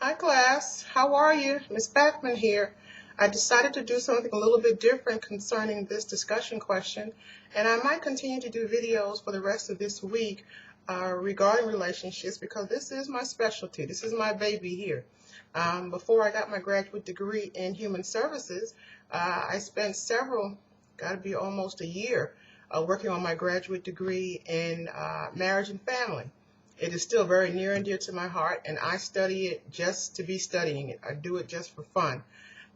Hi class, how are you? Miss Backman here. I decided to do something a little bit different concerning this discussion question, and I might continue to do videos for the rest of this week regarding relationships because this is my specialty. This is my baby here. Before I got my graduate degree in human services, I spent got to be almost a year, working on my graduate degree in marriage and family. It is still very near and dear to my heart, and I study it just to be studying it. I do it just for fun.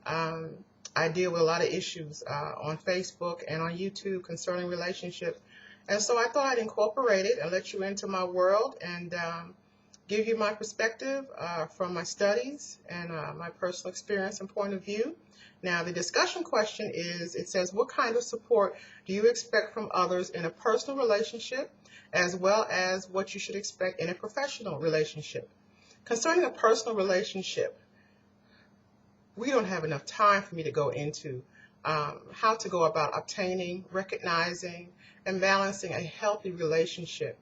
Um, I deal with a lot of issues on Facebook and on YouTube concerning relationships, and so I thought I'd incorporate it and let you into my world and give you my perspective from my studies and my personal experience and point of view. Now, the discussion question is, it says, what kind of support do you expect from others in a personal relationship, as well as what you should expect in a professional relationship? Concerning a personal relationship, we don't have enough time for me to go into how to go about obtaining, recognizing, and balancing a healthy relationship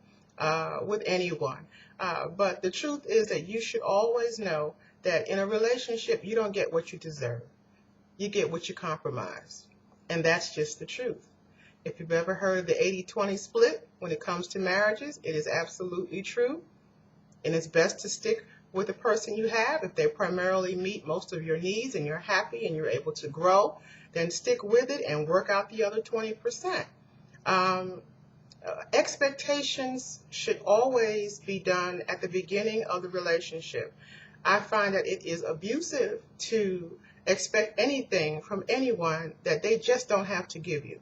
with anyone. But the truth is that you should always know that in a relationship, you don't get what you deserve. You get what you compromise. And that's just the truth. If you've ever heard of the 80-20 split when it comes to marriages, it is absolutely true. And it's best to stick with the person you have. If they primarily meet most of your needs and you're happy and you're able to grow, then stick with it and work out the other 20%. Expectations should always be done at the beginning of the relationship. I find that it is abusive to expect anything from anyone that they just don't have to give you.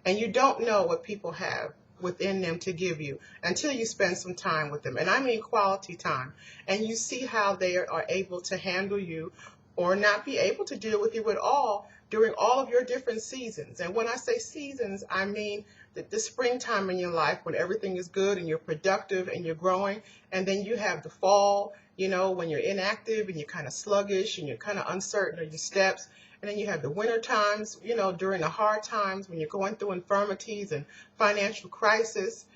And you don't know what people have within them to give you until you spend some time with them. And I mean quality time. And you see how they are able to handle you or not be able to deal with you at all during all of your different seasons. And when I say seasons, I mean the springtime in your life when everything is good and you're productive and you're growing. And then you have the fall, when you're inactive and you're kind of sluggish and you're kind of uncertain of your steps. And then you have the winter times, during the hard times when you're going through infirmities and financial crisis.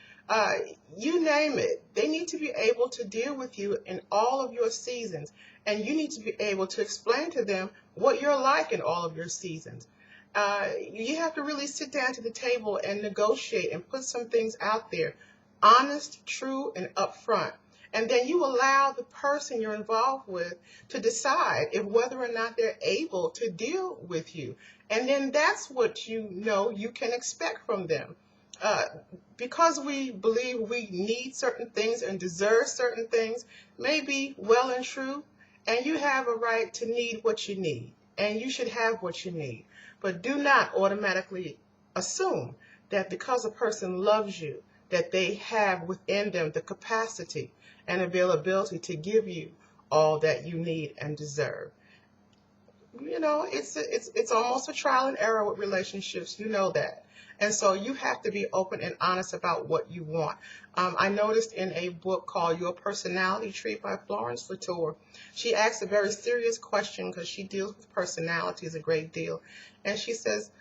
You name it. They need to be able to deal with you in all of your seasons. And you need to be able to explain to them what you're like in all of your seasons. You have to really sit down to the table and negotiate and put some things out there, honest, true, and upfront. And then you allow the person you're involved with to decide if whether or not they're able to deal with you. And then that's what you can expect from them. Because we believe we need certain things and deserve certain things, may be well and true, and you have a right to need what you need, and you should have what you need. But do not automatically assume that because a person loves you, that they have within them the capacity and availability to give you all that you need and deserve. It's almost a trial and error with relationships. You know that. And so you have to be open and honest about what you want. I noticed in a book called Your Personality Tree by Florence Latour, she asks a very serious question because she deals with personalities a great deal. And she says,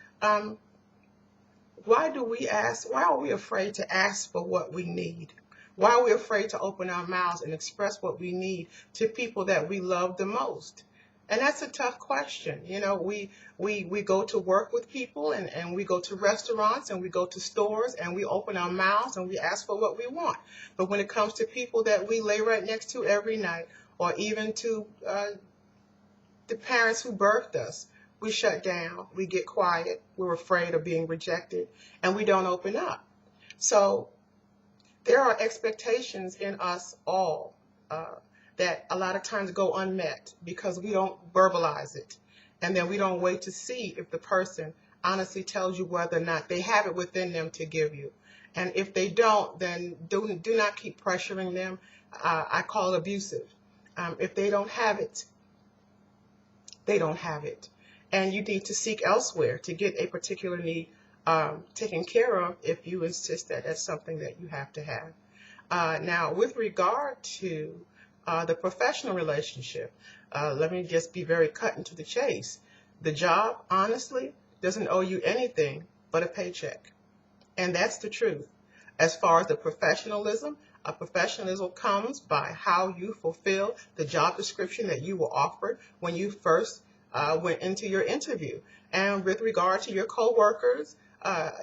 why are we afraid to ask for what we need? Why are we afraid to open our mouths and express what we need to people that we love the most? And that's a tough question. We go to work with people and we go to restaurants and we go to stores and we open our mouths and we ask for what we want. But when it comes to people that we lay right next to every night, or even to the parents who birthed us, we shut down, we get quiet, we're afraid of being rejected, and we don't open up. So there are expectations in us all that a lot of times go unmet because we don't verbalize it. And then we don't wait to see if the person honestly tells you whether or not they have it within them to give you. And if they don't, then do not keep pressuring them. I call it abusive. If they don't have it, they don't have it. And you need to seek elsewhere to get a particular need taken care of if you insist that that's something that you have to have. Now, with regard to the professional relationship, let me just be very cut into the chase. The job, honestly, doesn't owe you anything but a paycheck. And that's the truth. As far as the professionalism, Professionalism comes by how you fulfill the job description that you were offered when you first went into your interview. And with regard to your coworkers,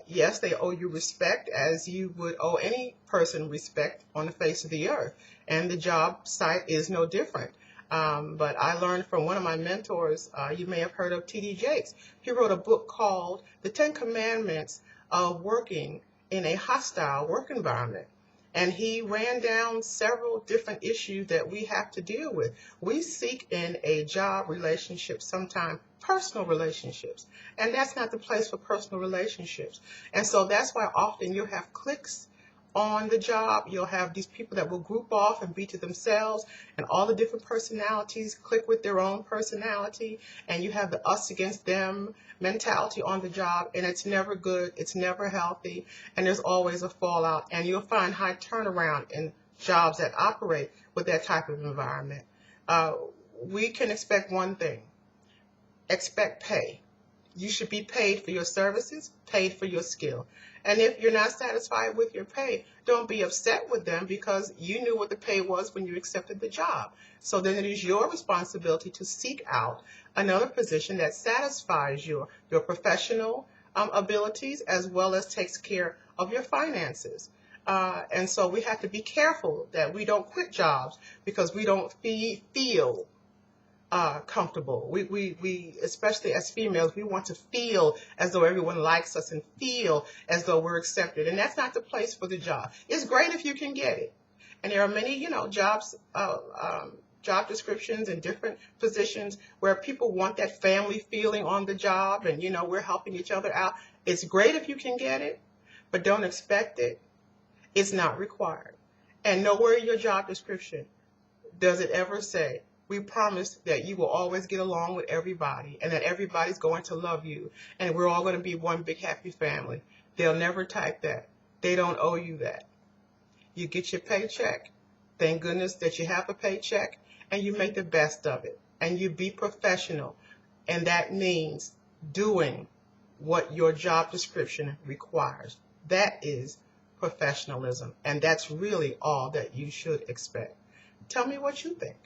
yes, they owe you respect as you would owe any person respect on the face of the earth. And the job site is no different. But I learned from one of my mentors, you may have heard of T.D. Jakes. He wrote a book called The 10 Commandments of Working in a Hostile Work Environment. And he ran down several different issues that we have to deal with. We seek in a job relationship sometimes personal relationships, and that's not the place for personal relationships. And so that's why often you'll have cliques on the job. You'll have these people that will group off and be to themselves, and all the different personalities click with their own personality, and you have the us against them mentality on the job, and it's never good, it's never healthy, and there's always a fallout, and you'll find high turnaround in jobs that operate with that type of environment. We can expect one thing: expect pay. You should be paid for your services, paid for your skill. And if you're not satisfied with your pay, don't be upset with them, because you knew what the pay was when you accepted the job. So then it is your responsibility to seek out another position that satisfies your professional abilities, as well as takes care of your finances. And so we have to be careful that we don't quit jobs because we don't feel comfortable. We, especially as females, we want to feel as though everyone likes us and feel as though we're accepted. And that's not the place for the job. It's great if you can get it. And there are many, jobs, job descriptions and different positions where people want that family feeling on the job, and, we're helping each other out. It's great if you can get it, but don't expect it. It's not required. And nowhere in your job description does it ever say, we promise that you will always get along with everybody and that everybody's going to love you and we're all going to be one big happy family. They'll never type that. They don't owe you that. You get your paycheck. Thank goodness that you have a paycheck, and you make the best of it. And you be professional. And that means doing what your job description requires. That is professionalism. And that's really all that you should expect. Tell me what you think.